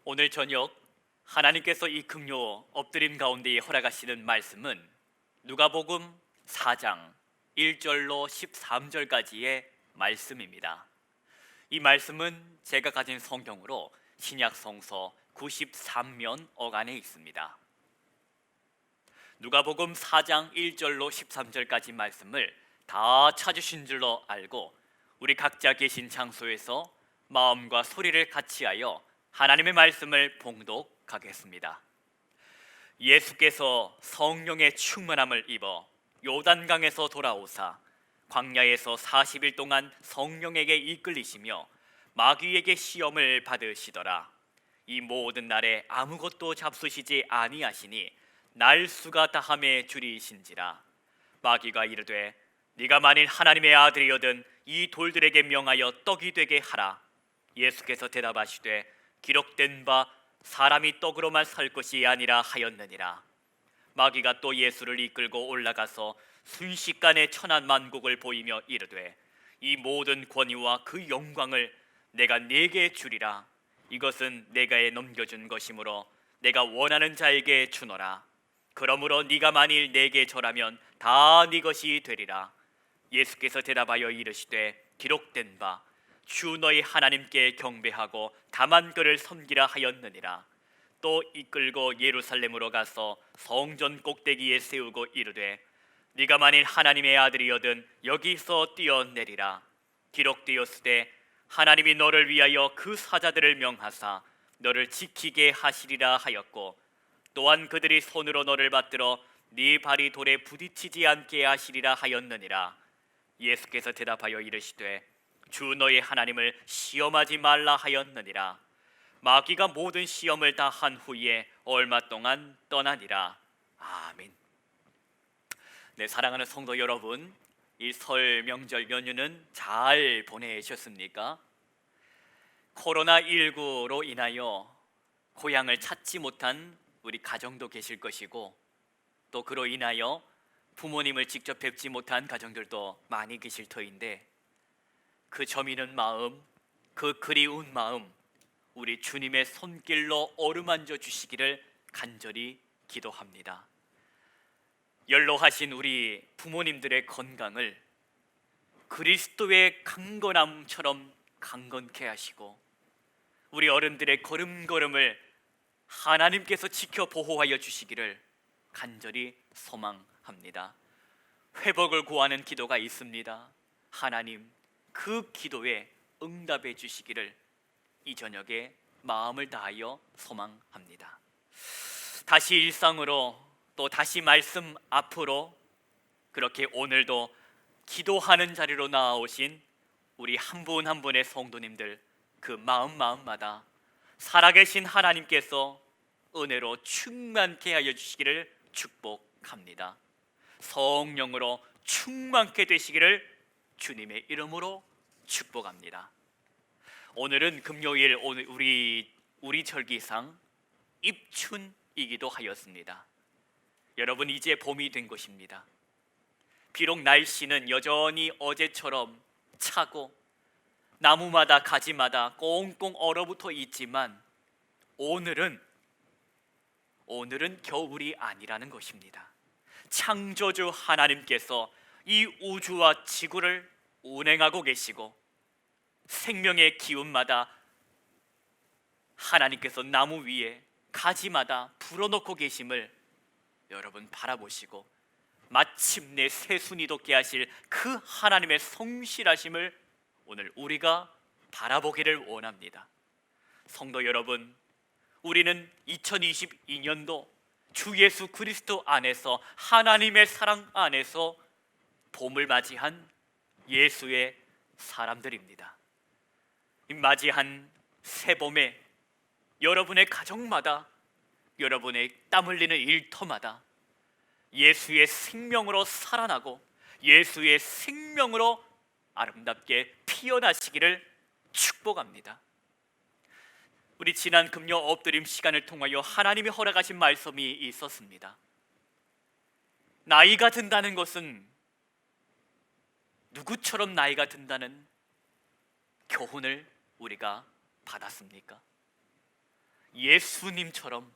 오늘 저녁 하나님께서 이 금요 엎드림 가운데에 허락하시는 말씀은 누가복음 4장 1절로 13절까지의 말씀입니다. 이 말씀은 제가 가진 성경으로 신약 성서 93면 어간에 있습니다. 누가복음 4장 1절로 13절까지 말씀을 다 찾으신 줄로 알고 우리 각자 계신 장소에서 마음과 소리를 같이하여 하나님의 말씀을 봉독하겠습니다. 예수께서 성령의 충만함을 입어 요단강에서 돌아오사 광야에서 40일 동안 성령에게 이끌리시며 마귀에게 시험을 받으시더라. 이 모든 날에 아무것도 잡수시지 아니하시니 날수가 다함에 줄이신지라. 마귀가 이르되 네가 만일 하나님의 아들이거든 이 돌들에게 명하여 떡이 되게 하라. 예수께서 대답하시되 기록된 바 사람이 떡으로만 살 것이 아니라 하였느니라. 마귀가 또 예수를 이끌고 올라가서 순식간에 천한 만국을 보이며 이르되 이 모든 권위와 그 영광을 내가 네게 주리라. 이것은 내가 넘겨준 것이므로 내가 원하는 자에게 주노라. 그러므로 네가 만일 내게 절하면 다 네 것이 되리라. 예수께서 대답하여 이르시되 기록된 바 주 너희 하나님께 경배하고 다만 그를 섬기라 하였느니라. 또 이끌고 예루살렘으로 가서 성전 꼭대기에 세우고 이르되 네가 만일 하나님의 아들이거든 여기서 뛰어내리라. 기록되었으되 하나님이 너를 위하여 그 사자들을 명하사 너를 지키게 하시리라 하였고 또한 그들이 손으로 너를 받들어 네 발이 돌에 부딪히지 않게 하시리라 하였느니라. 예수께서 대답하여 이르시되 주 너의 하나님을 시험하지 말라 하였느니라. 마귀가 모든 시험을 다 한 후에 얼마 동안 떠나니라. 아멘. 네, 사랑하는 성도 여러분, 이 설 명절 연휴는 잘 보내셨습니까? 코로나19로 인하여 고향을 찾지 못한 우리 가정도 계실 것이고 또 그로 인하여 부모님을 직접 뵙지 못한 가정들도 많이 계실 터인데 그 저미는 마음, 그 그리운 마음 우리 주님의 손길로 어루만져 주시기를 간절히 기도합니다. 연로하신 우리 부모님들의 건강을 그리스도의 강건함처럼 강건케 하시고 우리 어른들의 걸음걸음을 하나님께서 지켜 보호하여 주시기를 간절히 소망합니다. 회복을 구하는 기도가 있습니다. 하나님 그 기도에 응답해 주시기를 이 저녁에 마음을 다하여 소망합니다. 다시 일상으로 또 다시 말씀 앞으로 그렇게 오늘도 기도하는 자리로 나아오신 우리 한 분 한 분의 성도님들 그 마음마다 살아계신 하나님께서 은혜로 충만케 하여 주시기를 축복합니다. 성령으로 충만케 되시기를 주님의 이름으로 축복합니다. 오늘은 금요일 우리 절기상 입춘이기도 하였습니다. 여러분 이제 봄이 된 것입니다. 비록 날씨는 여전히 어제처럼 차고 나무마다 가지마다 꽁꽁 얼어붙어 있지만 오늘은 겨울이 아니라는 것입니다. 창조주 하나님께서 이 우주와 지구를 운행하고 계시고 생명의 기운마다 하나님께서 나무 위에 가지마다 불어넣고 계심을 여러분 바라보시고 마침내 새순이 돋게 하실 그 하나님의 성실하심을 오늘 우리가 바라보기를 원합니다. 성도 여러분, 우리는 2022년도 주 예수 그리스도 안에서 하나님의 사랑 안에서 봄을 맞이한 예수의 사람들입니다. 맞이한 새봄에 여러분의 가정마다 여러분의 땀 흘리는 일터마다 예수의 생명으로 살아나고 예수의 생명으로 아름답게 피어나시기를 축복합니다. 우리 지난 금요 엎드림 시간을 통하여 하나님이 허락하신 말씀이 있었습니다. 나이가 든다는 것은 누구처럼 나이가 든다는 교훈을 우리가 받았습니까? 예수님처럼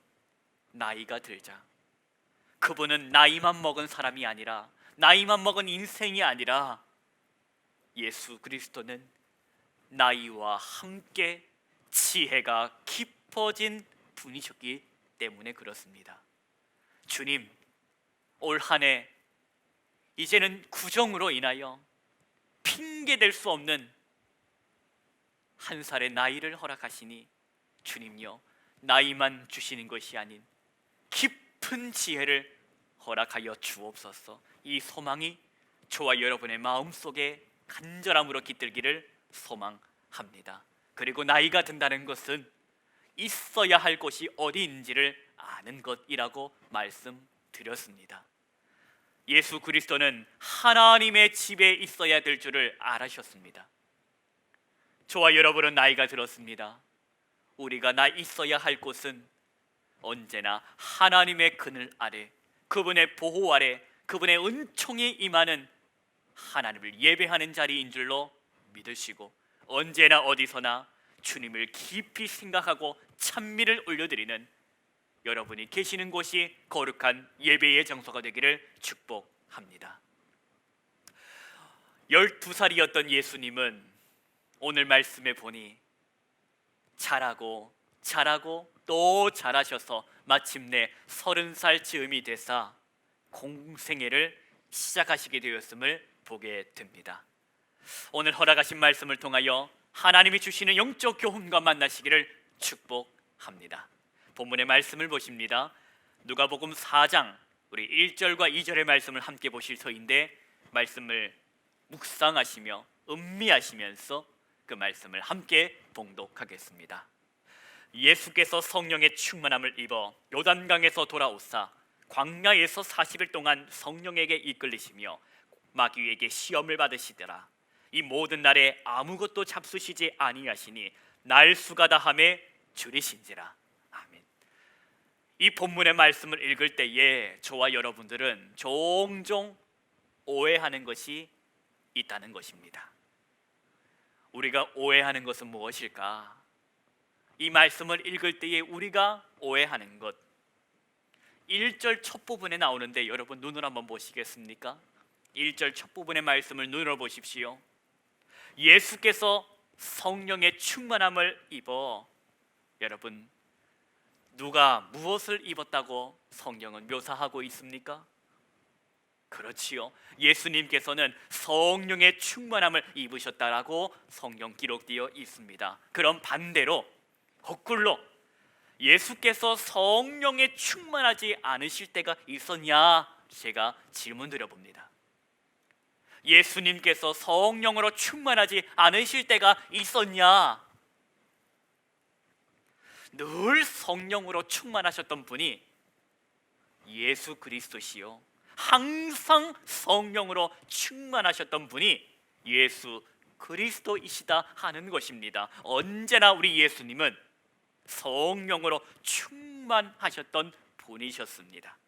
나이가 들자. 그분은 나이만 먹은 사람이 아니라, 나이만 먹은 인생이 아니라, 예수 그리스도는 나이와 함께 지혜가 깊어진 분이셨기 때문에 그렇습니다. 주님, 올 한 해 이제는 구정으로 인하여 핑계 댈 수 없는 한 살의 나이를 허락하시니 주님요, 나이만 주시는 것이 아닌 깊은 지혜를 허락하여 주옵소서. 이 소망이 저와 여러분의 마음속에 간절함으로 깃들기를 소망합니다. 그리고 나이가 든다는 것은 있어야 할 곳이 어디 있는지를 아는 것이라고 말씀드렸습니다. 예수 그리스도는 하나님의 집에 있어야 될 줄을 알으셨습니다. 저와 여러분은 나이가 들었습니다. 우리가 있어야 할 곳은 언제나 하나님의 그늘 아래, 그분의 보호 아래, 그분의 은총이 임하는 하나님을 예배하는 자리인 줄로 믿으시고, 언제나 어디서나 주님을 깊이 생각하고 찬미를 올려드리는 여러분이 계시는 곳이 거룩한 예배의 장소가 되기를 축복합니다. 12살이었던 예수님은 오늘 말씀에 보니 자라고 또 자라셔서 마침내 30살 즈음이 되사 공생애를 시작하시게 되었음을 보게 됩니다. 오늘 허락하신 말씀을 통하여 하나님이 주시는 영적 교훈과 만나시기를 축복합니다. 본문의 말씀을 보십니다. 누가복음 4장 우리 1절과 2절의 말씀을 함께 보실 터인데, 말씀을 묵상하시며 음미하시면서 그 말씀을 함께 봉독하겠습니다. 예수께서 성령의 충만함을 입어 요단강에서 돌아오사 광야에서 40일 동안 성령에게 이끌리시며 마귀에게 시험을 받으시더라. 이 모든 날에 아무것도 잡수시지 아니하시니 날수가 다함에 줄이신지라. 아멘. 이 본문의 말씀을 읽을 때에 저와 여러분들은 종종 오해하는 것이 있다는 것입니다. 우리가 오해하는 것은 무엇일까? 이 말씀을 읽을 때에 우리가 오해하는 것, 1절 첫 부분에 나오는데 여러분 눈을 한번 보시겠습니까? 1절 첫 부분의 말씀을 눈으로 보십시오. 예수께서 성령의 충만함을 입어, 여러분 누가 무엇을 입었다고 성경은 묘사하고 있습니까? 그렇지요, 예수님께서는 성령의 충만함을 입으셨다라고 성경 기록되어 있습니다. 그럼 반대로 거꾸로 예수께서 성령에 충만하지 않으실 때가 있었냐? 제가 질문 드려봅니다. 예수님께서 성령으로 충만하지 않으실 때가 있었냐? 늘 성령으로 충만하셨던 분이 예수 그리스도시요, 항상 성령으로 충만하셨던 분이 예수 그리스도이시다 하는 것입니다. 언제나 우리 예수님은 성령으로 충만하셨던 분이셨습니다.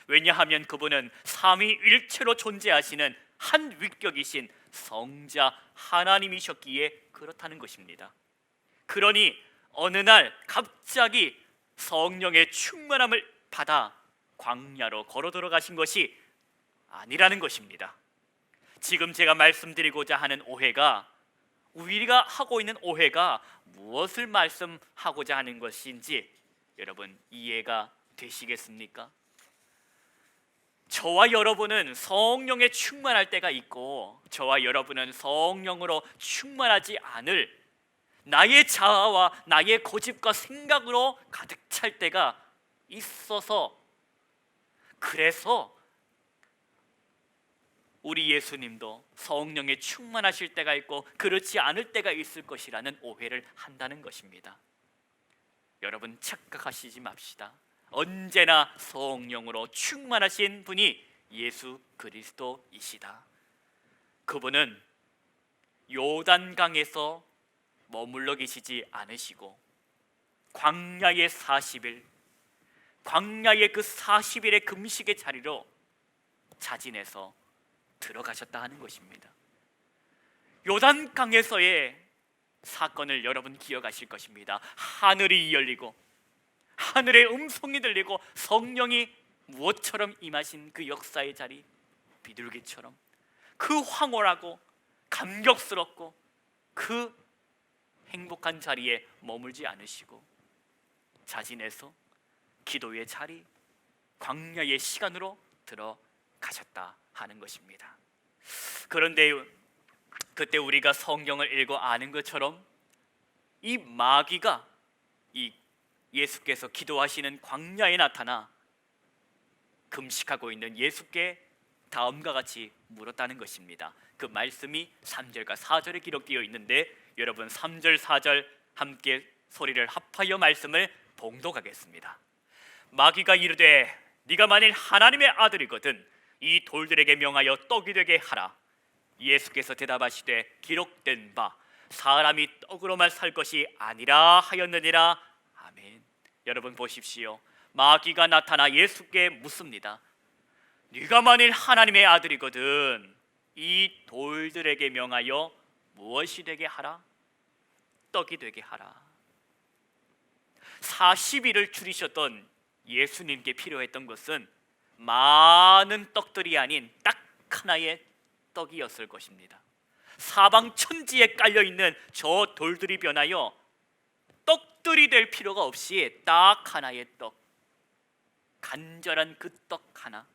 왜냐하면 그분은 삼위일체로 존재하시는 한 위격이신 성자 하나님이셨기에 그렇다는 것입니다. 그러니 어느 날 갑자기 성령의 충만함을 받아 광야로 걸어 들어가신 것이 아니라는 것입니다. 지금 제가 말씀드리고자 하는 오해가, 우리가 하고 있는 오해가 무엇을 말씀하고자 하는 것인지 여러분 이해가 되시겠습니까? 저와 여러분은 성령에 충만할 때가 있고, 저와 여러분은 성령으로 충만하지 않을 나의 자아와 나의 고집과 생각으로 가득 찰 때가 있어서, 그래서 우리 예수님도 성령에 충만하실 때가 있고 그렇지 않을 때가 있을 것이라는 오해를 한다는 것입니다. 여러분 착각하시지 맙시다. 언제나 성령으로 충만하신 분이 예수 그리스도이시다. 그분은 요단강에서 머물러 계시지 않으시고 광야의 40일, 광야의 그 40일의 금식의 자리로 자진해서 들어가셨다 하는 것입니다. 요단강에서의 사건을 여러분 기억하실 것입니다. 하늘이 열리고 하늘의 음성이 들리고 성령이 무엇처럼 임하신 그 역사의 자리, 비둘기처럼 그 황홀하고 감격스럽고 그 행복한 자리에 머물지 않으시고 자진해서 기도의 자리, 광야의 시간으로 들어가셨다 하는 것입니다. 그런데 그때 우리가 성경을 읽어 아는 것처럼 이 마귀가 이 예수께서 기도하시는 광야에 나타나 금식하고 있는 예수께 다음과 같이 물었다는 것입니다. 그 말씀이 3절과 4절에 기록되어 있는데 여러분 3절 4절 함께 소리를 합하여 말씀을 봉독하겠습니다. 마귀가 이르되 네가 만일 하나님의 아들이거든 이 돌들에게 명하여 떡이 되게 하라. 예수께서 대답하시되 기록된 바 사람이 떡으로만 살 것이 아니라 하였느니라. 아멘. 여러분 보십시오. 마귀가 나타나 예수께 묻습니다. 네가 만일 하나님의 아들이거든 이 돌들에게 명하여 무엇이 되게 하라? 떡이 되게 하라. 40일을 줄이셨던 예수님께 필요했던 것은 많은 떡들이 아닌 딱 하나의 떡이었을 것입니다. 사방 천지에 깔려있는 저 돌들이 변하여 떡들이 될 필요가 없이 딱 하나의 떡, 간절한 그 떡 하나.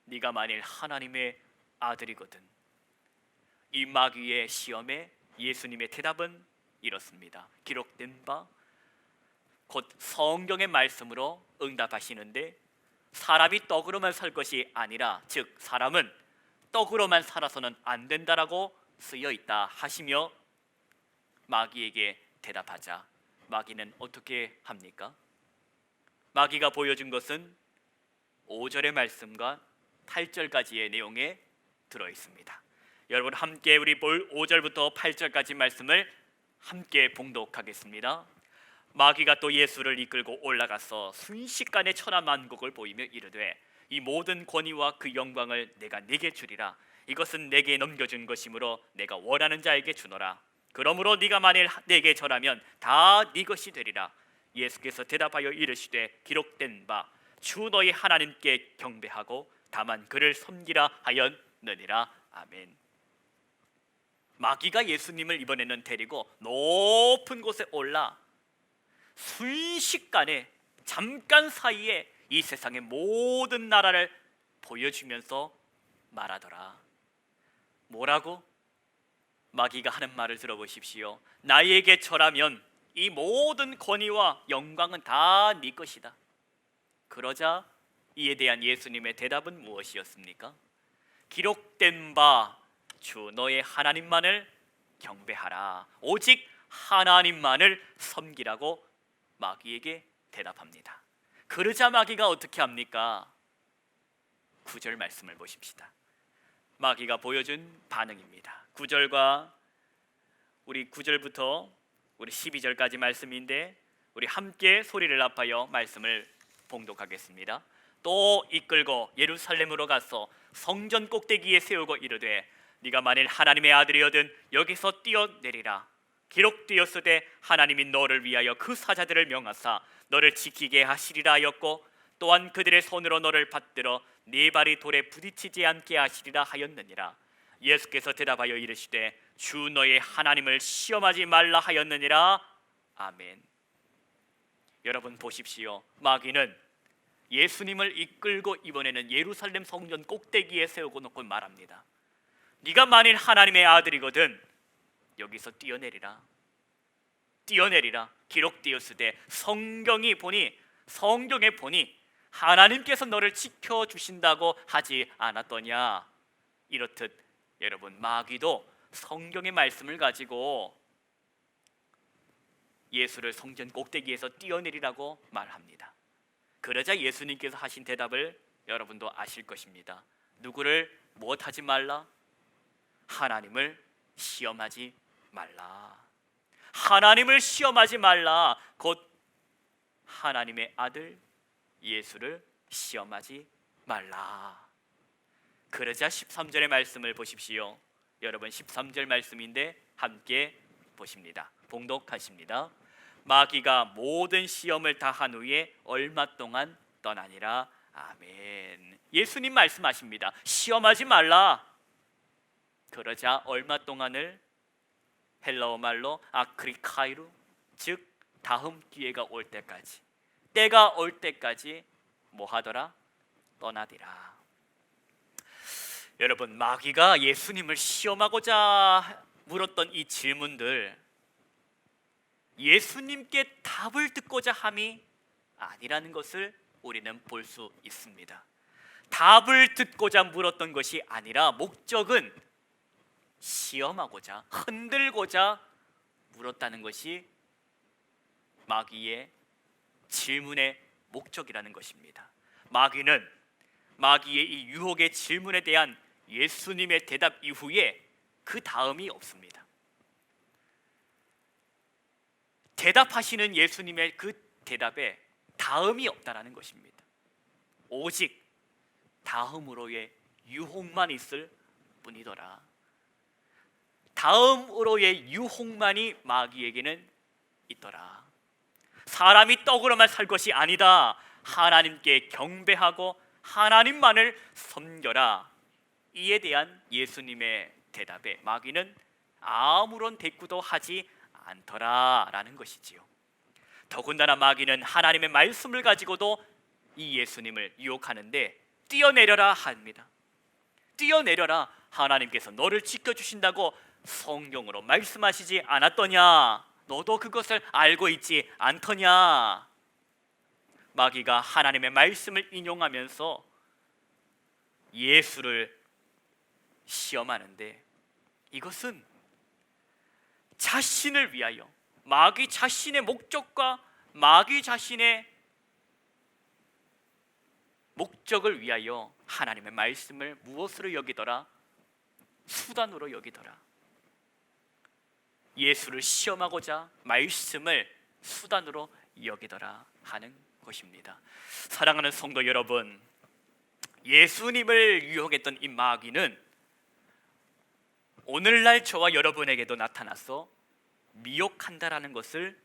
네가 만일 하나님의 아들이거든. 이 마귀의 시험에 예수님의 대답은 이렇습니다. 기록된 바 곧 성경의 말씀으로 응답하시는데 사람이 떡으로만 살 것이 아니라 즉 사람은 떡으로만 살아서는 안 된다라고 쓰여 있다 하시며 마귀에게 대답하자 마귀는 어떻게 합니까? 마귀가 보여준 것은 5절의 말씀과 8절까지의 내용에 들어 있습니다. 여러분 함께 우리 5절부터 8절까지 말씀을 함께 봉독하겠습니다. 마귀가 또 예수를 이끌고 올라가서 순식간에 천하만국을 보이며 이르되 이 모든 권위와 그 영광을 내가 네게 주리라. 이것은 내게 넘겨준 것이므로 내가 원하는 자에게 주노라. 그러므로 네가 만일 내게 절하면 다 네 것이 되리라. 예수께서 대답하여 이르시되 기록된 바 주 너희 하나님께 경배하고 다만 그를 섬기라 하였느니라. 아멘. 마귀가 예수님을 이번에는 데리고 높은 곳에 올라 순식간에 잠깐 사이에 이 세상의 모든 나라를 보여주면서 말하더라. 뭐라고? 마귀가 하는 말을 들어보십시오. 나에게 절하면 이 모든 권위와 영광은 다 네 것이다. 그러자 이에 대한 예수님의 대답은 무엇이었습니까? 기록된 바 주 너의 하나님만을 경배하라. 오직 하나님만을 섬기라고 마귀에게 대답합니다. 그러자 마귀가 어떻게 합니까? 9절 말씀을 보십시다. 마귀가 보여준 반응입니다. 9절과 우리 9절부터 우리 12절까지 말씀인데 우리 함께 소리를 합하여 말씀을 봉독하겠습니다. 또 이끌고 예루살렘으로 가서 성전 꼭대기에 세우고 이르되 네가 만일 하나님의 아들이거든 여기서 뛰어내리라. 기록되었으되 하나님이 너를 위하여 그 사자들을 명하사 너를 지키게 하시리라 하였고 또한 그들의 손으로 너를 받들어 네 발이 돌에 부딪히지 않게 하시리라 하였느니라. 예수께서 대답하여 이르시되 주 너의 하나님을 시험하지 말라 하였느니라. 아멘. 여러분 보십시오. 마귀는 예수님을 이끌고 이번에는 예루살렘 성전 꼭대기에 세우고 놓고 말합니다. 네가 만일 하나님의 아들이거든 여기서 뛰어내리라. 뛰어내리라. 기록되었으되 성경에 보니 하나님께서 너를 지켜주신다고 하지 않았더냐. 이렇듯 여러분 마귀도 성경의 말씀을 가지고 예수를 성전 꼭대기에서 뛰어내리라고 말합니다. 그러자 예수님께서 하신 대답을 여러분도 아실 것입니다. 누구를 무엇하지 말라? 하나님을 시험하지 말라. 하나님을 시험하지 말라. 곧 하나님의 아들 예수를 시험하지 말라. 그러자 13절의 말씀을 보십시오. 여러분 13절 말씀인데 함께 보십니다. 봉독하십니다. 마귀가 모든 시험을 다 한 후에 얼마 동안 떠나니라. 아멘. 예수님 말씀하십니다. 시험하지 말라. 그러자 얼마 동안을 헬라어 말로 아크리카이루, 즉 다음 기회가 올 때까지, 때가 올 때까지 뭐 하더라? 떠나디라. 여러분, 마귀가 예수님을 시험하고자 물었던 이 질문들, 예수님께 답을 듣고자 함이 아니라는 것을 우리는 볼 수 있습니다. 답을 듣고자 물었던 것이 아니라 목적은 시험하고자, 흔들고자 물었다는 것이 마귀의 질문의 목적이라는 것입니다. 마귀는 마귀의 이 유혹의 질문에 대한 예수님의 대답 이후에 그 다음이 없습니다. 대답하시는 예수님의 그 대답에 다음이 없다라는 것입니다. 오직 다음으로의 유혹만 있을 뿐이더라. 다음으로의 유혹만이 마귀에게는 있더라. 사람이 떡으로만 살 것이 아니다. 하나님께 경배하고 하나님만을 섬겨라. 이에 대한 예수님의 대답에 마귀는 아무런 대꾸도 하지 않더라라는 것이지요. 더군다나 마귀는 하나님의 말씀을 가지고도 이 예수님을 유혹하는데 뛰어내려라 합니다. 뛰어내려라. 하나님께서 너를 지켜주신다고 성경으로 말씀하시지 않았더냐? 너도 그것을 알고 있지 않더냐? 마귀가 하나님의 말씀을 인용하면서 예수를 시험하는데, 이것은 자신을 위하여, 마귀 자신의 목적과 마귀 자신의 목적을 위하여 하나님의 말씀을 무엇으로 여기더라? 수단으로 여기더라. 예수를 시험하고자 말씀을 수단으로 여기더라 하는 것입니다. 사랑하는 성도 여러분, 예수님을 유혹했던 이 마귀는 오늘날 저와 여러분에게도 나타나서 미혹한다라는 것을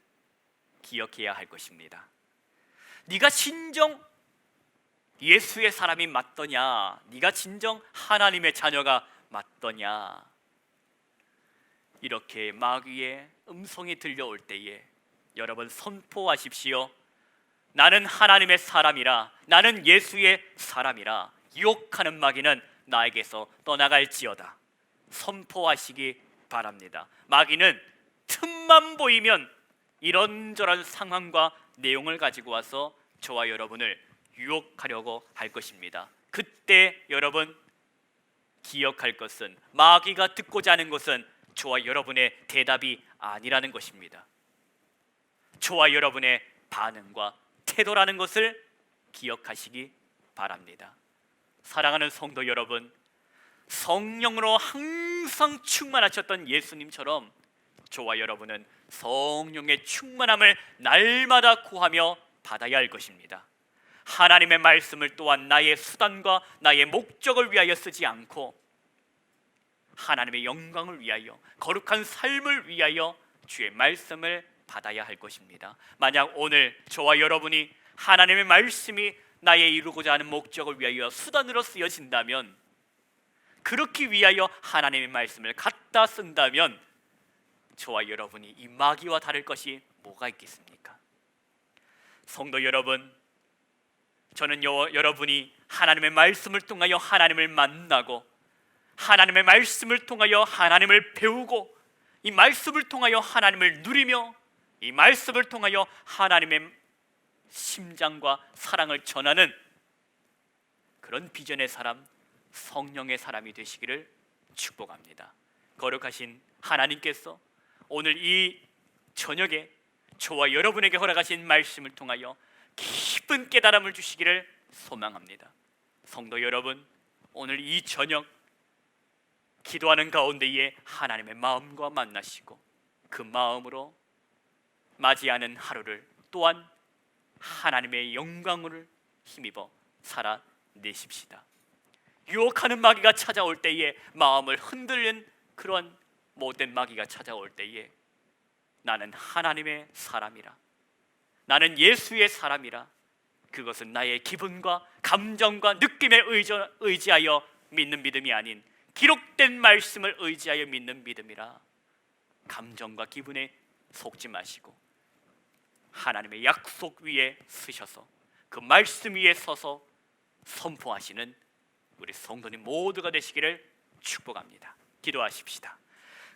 기억해야 할 것입니다. 네가 진정 예수의 사람이 맞더냐? 네가 진정 하나님의 자녀가 맞더냐? 이렇게 마귀의 음성이 들려올 때에 여러분 선포하십시오. 나는 하나님의 사람이라, 나는 예수의 사람이라. 유혹하는 마귀는 나에게서 떠나갈지어다. 선포하시기 바랍니다. 마귀는 틈만 보이면 이런저런 상황과 내용을 가지고 와서 저와 여러분을 유혹하려고 할 것입니다. 그때 여러분 기억할 것은, 마귀가 듣고자 하는 것은 저와 여러분의 대답이 아니라는 것입니다. 저와 여러분의 반응과 태도라는 것을 기억하시기 바랍니다. 사랑하는 성도 여러분, 성령으로 항상 충만하셨던 예수님처럼 저와 여러분은 성령의 충만함을 날마다 구하며 받아야 할 것입니다. 하나님의 말씀을 또한 나의 수단과 나의 목적을 위하여 쓰지 않고 하나님의 영광을 위하여, 거룩한 삶을 위하여 주의 말씀을 받아야 할 것입니다. 만약 오늘 저와 여러분이 하나님의 말씀이 나의 이루고자 하는 목적을 위하여 수단으로 쓰여진다면, 그렇기 위하여 하나님의 말씀을 갖다 쓴다면 저와 여러분이 이 마귀와 다를 것이 뭐가 있겠습니까? 성도 여러분, 저는 여러분이 하나님의 말씀을 통하여 하나님을 만나고, 하나님의 말씀을 통하여 하나님을 배우고, 이 말씀을 통하여 하나님을 누리며, 이 말씀을 통하여 하나님의 심장과 사랑을 전하는 그런 비전의 사람, 성령의 사람이 되시기를 축복합니다. 거룩하신 하나님께서 오늘 이 저녁에 저와 여러분에게 허락하신 말씀을 통하여 깊은 깨달음을 주시기를 소망합니다. 성도 여러분, 오늘 이 저녁 기도하는 가운데에 하나님의 마음과 만나시고 그 마음으로 맞이하는 하루를 또한 하나님의 영광을 힘입어 살아내십시다. 유혹하는 마귀가 찾아올 때에, 마음을 흔들는 그런 못된 마귀가 찾아올 때에 나는 하나님의 사람이라, 나는 예수의 사람이라, 그것은 나의 기분과 감정과 느낌에 의지하여 믿는 믿음이 아닌 기록된 말씀을 의지하여 믿는 믿음이라. 감정과 기분에 속지 마시고 하나님의 약속 위에 서셔서 그 말씀 위에 서서 선포하시는 우리 성도님 모두가 되시기를 축복합니다. 기도하십시다.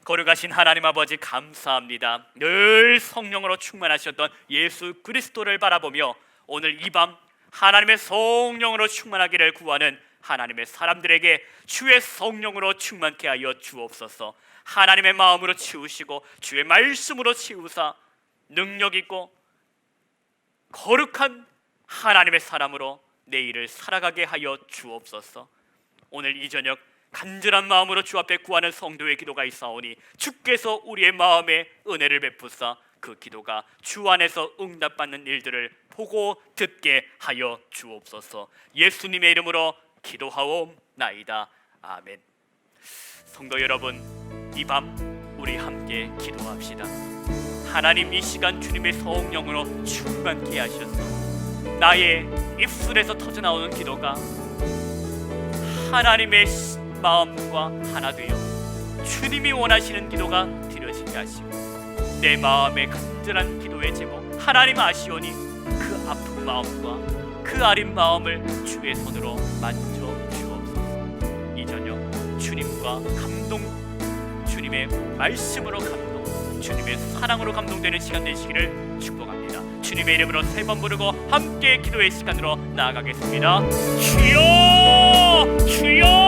거룩하신 하나님 아버지, 감사합니다. 늘 성령으로 충만하셨던 예수 그리스도를 바라보며 오늘 이 밤 하나님의 성령으로 충만하기를 구하는 하나님의 사람들에게 주의 성령으로 충만케 하여 주옵소서. 하나님의 마음으로 치우시고 주의 말씀으로 치우사 능력 있고 거룩한 하나님의 사람으로 내일을 살아가게 하여 주옵소서. 오늘 이 저녁 간절한 마음으로 주 앞에 구하는 성도의 기도가 있사오니 주께서 우리의 마음에 은혜를 베푸사 그 기도가 주 안에서 응답받는 일들을 보고 듣게 하여 주옵소서. 예수님의 이름으로 기도하옵나이다. 아멘. 성도 여러분, 이 밤 우리 함께 기도합시다. 하나님, 이 시간 주님의 성령으로 충만케 하셔서 나의 입술에서 터져나오는 기도가 하나님의 마음과 하나 되어 주님이 원하시는 기도가 드려지게 하시고 내 마음의 간절한 기도의 제목 하나님 아시오니 그 아픈 마음과 그 아린 마음을 주의 손으로 만져 주옵소서. 이 저녁 주님과 감동, 주님의 말씀으로 감동, 주님의 사랑으로 감동되는 시간 되시기를 축복합니다. 주님의 이름으로 3번 부르고 함께 기도의 시간으로 나아가겠습니다. 주여, 주여.